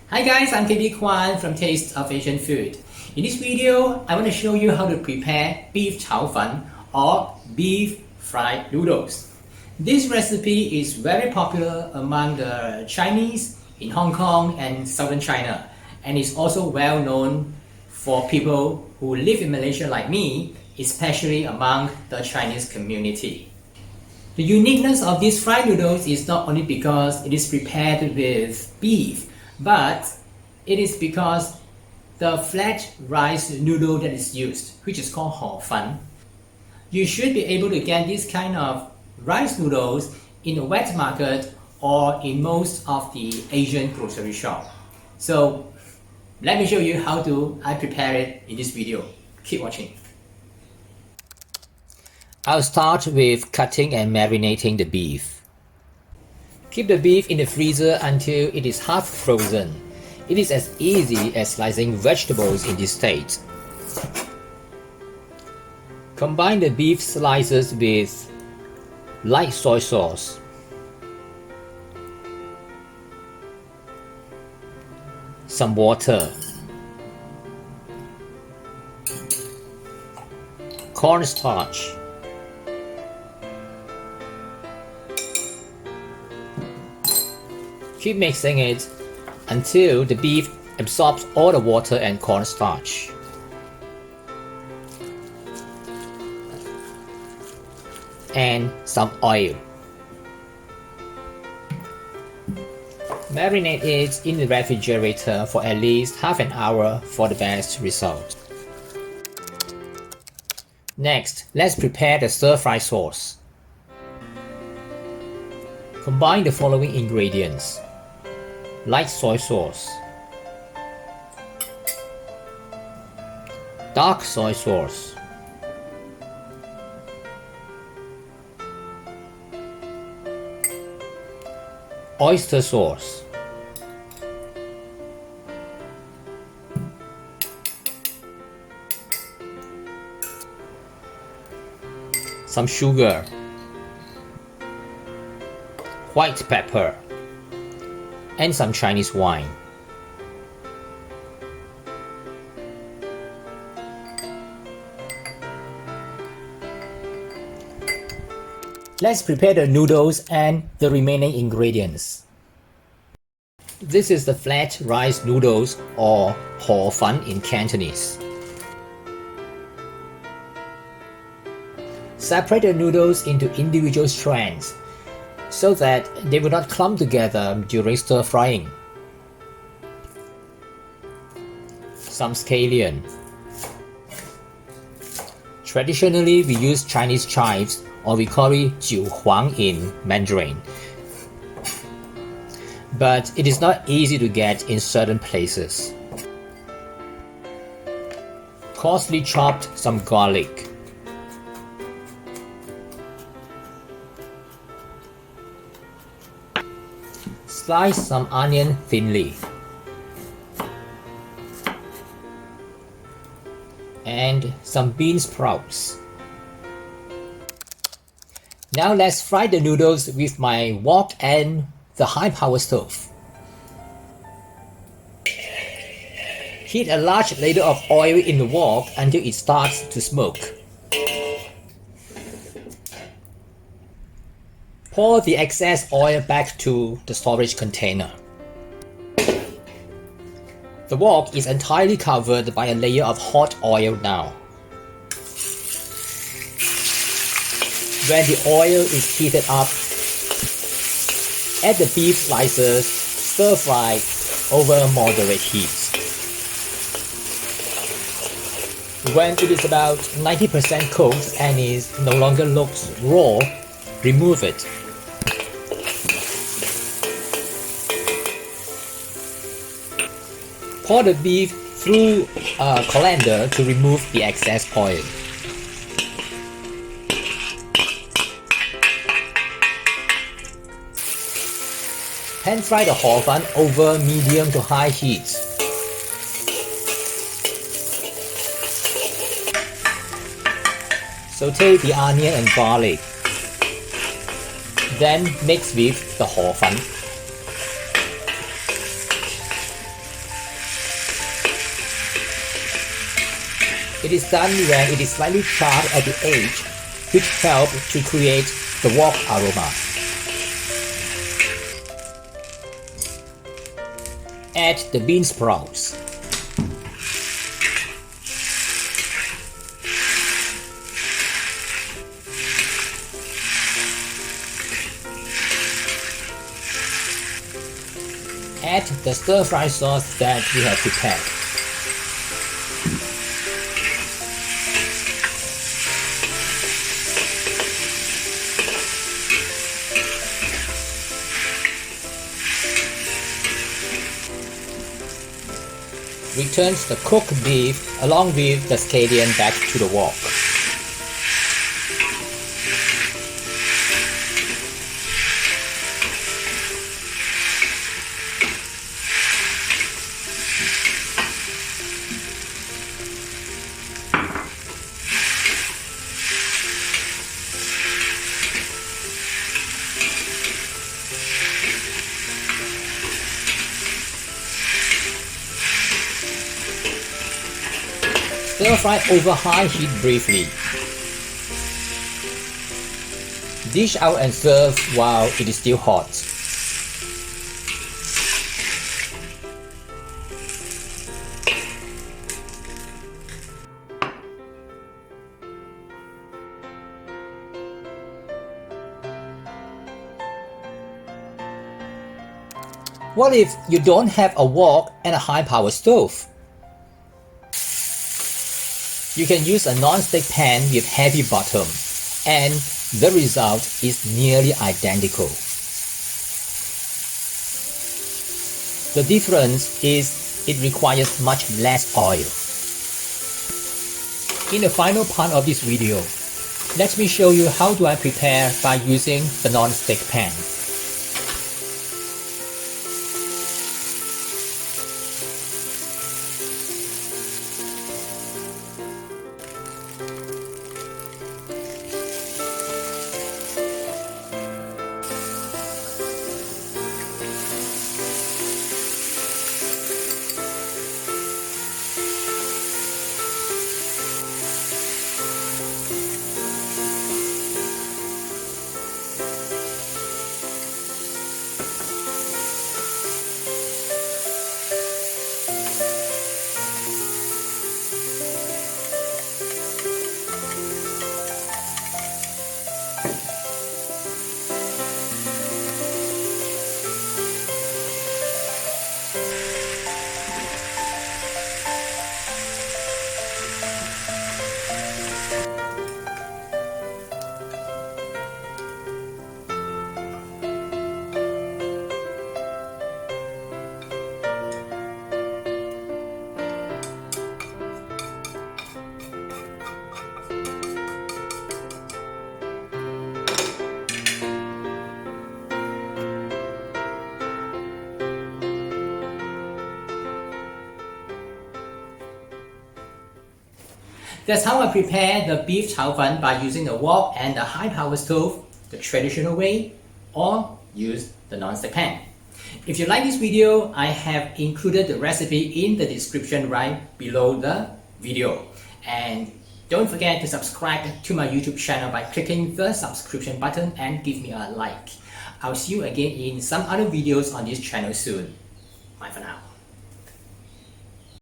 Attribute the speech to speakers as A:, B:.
A: Hi guys, I'm KB Kwan from Taste of Asian Food. In this video, I want to show you how to prepare beef chow fan or beef fried noodles. This recipe is very popular among the Chinese in Hong Kong and southern China, and is also well known for people who live in Malaysia like me, especially among the Chinese community. The uniqueness of these fried noodles is not only because it is prepared with beef, but it is because the flat rice noodle that is used, which is called hor fan. You should be able to get this kind of rice noodles in the wet market or in most of the Asian grocery shop. So let me show you how I prepare it in this video. Keep watching. I'll start with cutting and marinating the beef. Keep the beef in the freezer until it is half frozen. It is as easy as slicing vegetables in this state. Combine the beef slices with light soy sauce, some water, cornstarch, keep mixing it until the beef absorbs all the water and cornstarch. And some oil. Marinate it in the refrigerator for at least half an hour for the best result. Next, let's prepare the stir-fry sauce. Combine the following ingredients: light soy sauce, dark soy sauce, oyster sauce, some sugar, white pepper, and some Chinese wine. Let's prepare the noodles and the remaining ingredients. This is the flat rice noodles or hor fan in Cantonese. Separate the noodles into individual strands so that they will not clump together during stir frying. Some scallion. Traditionally, we use Chinese chives, or we call it jiu huang in Mandarin, but it is not easy to get in certain places. Coarsely chopped some garlic. Slice some onion thinly. And some bean sprouts. Now let's fry the noodles with my wok and the high power stove. Heat a large ladle of oil in the wok until it starts to smoke. Pour the excess oil back to the storage container. The wok is entirely covered by a layer of hot oil now. When the oil is heated up, add the beef slices, stir fry over moderate heat. When it is about 90% cooked and it no longer looks raw, remove it. Pour the beef through a colander to remove the excess oil. Pan fry the hor fan over medium to high heat. Saute the onion and garlic. Then mix with the hor fan. It is done when it is slightly charred at the edge, which help to create the wok aroma. Add the bean sprouts. Add the stir-fry sauce that we have prepared. Return the cooked beef along with the scallion back to the wok. Stir fry over high heat briefly. Dish out and serve while it is still hot. What if you don't have a wok and a high-power stove? You can use a non-stick pan with heavy bottom, and the result is nearly identical. The difference is it requires much less oil. In the final part of this video, let me show you how do I prepare by using the non-stick pan. That's how I prepare the beef chow fan by using the wok and the high power stove, the traditional way, or use the non-stick pan. If you like this video, I have included the recipe in the description right below the video. And don't forget to subscribe to my YouTube channel by clicking the subscription button and give me a like. I'll see you again in some other videos on this channel soon. Bye for now.